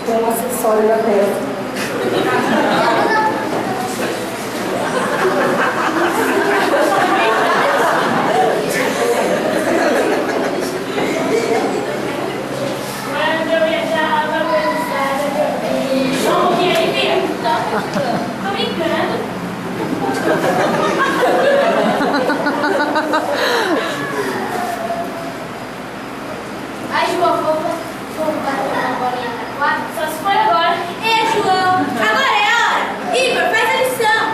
com um acessório na testa. Quando eu viajava cansada, meu bicho, o que ele pergunta? Tô brincando. Ai, João, vamos bater uma bolinha na quadra? Só se for agora. João, agora é a hora. Igor, faz a lição.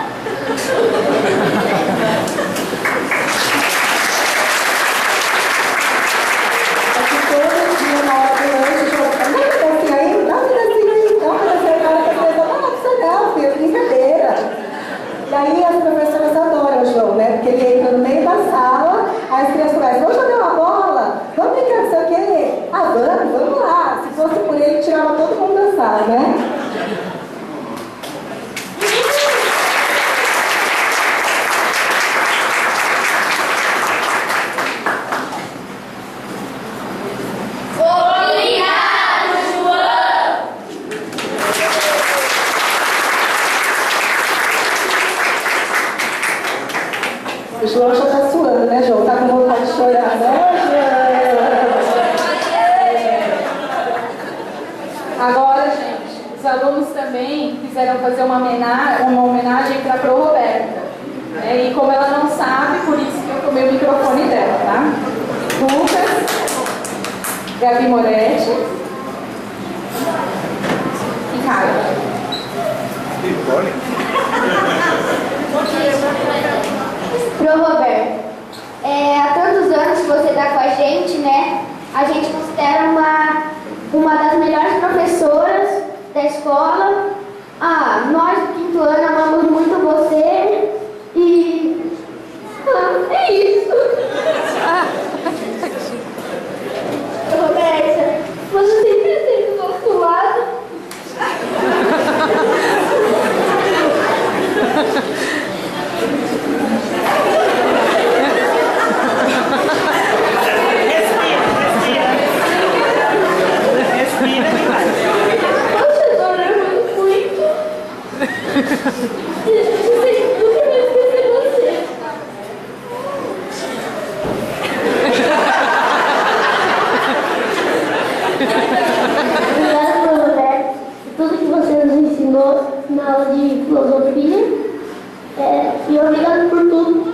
Aqui todo dia, na hora do lanche, eu falo, dá um pedacinho aí, dá um pedacinho aí, dá um pedacinho aí, dá um pedacinho aí, não precisa não, filho, brincadeira. E aí as professoras adoram o João, né? Porque ele entra no meio da sala, aí as crianças começam, vamos jogar uma bola? Vamos brincar, não sei o quê? Vamos lá. Se fosse por ele, tirava todo mundo da sala, né? O João já tá suando, né, João? Tá com vontade de chorar, né, João? Agora, gente, os alunos também quiseram fazer uma homenagem para a Pro Roberta. E como ela não sabe, por isso que eu tomei o microfone dela, tá? Lucas, Gabi Moretti e Caio. Pro Roberto, há tantos anos que você está com a gente, né? A gente considera uma das melhores professoras da escola. Nós do quinto ano amamos muito você e... é isso. Roberta, você sempre esteve do nosso lado. Na aula de filosofia e obrigado por tudo.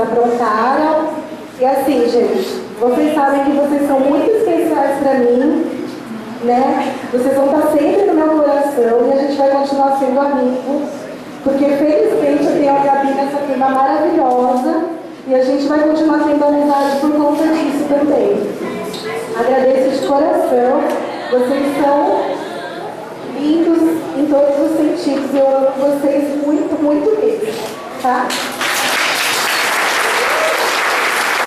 Aprontaram. E assim, gente, vocês sabem que vocês são muito especiais pra mim, né? Vocês vão estar sempre no meu coração e a gente vai continuar sendo amigos, porque felizmente eu tenho a Gabi nessa turma maravilhosa e a gente vai continuar tendo amizade por conta disso também. Agradeço de coração, vocês são lindos em todos os sentidos, eu amo vocês muito, muito mesmo, tá?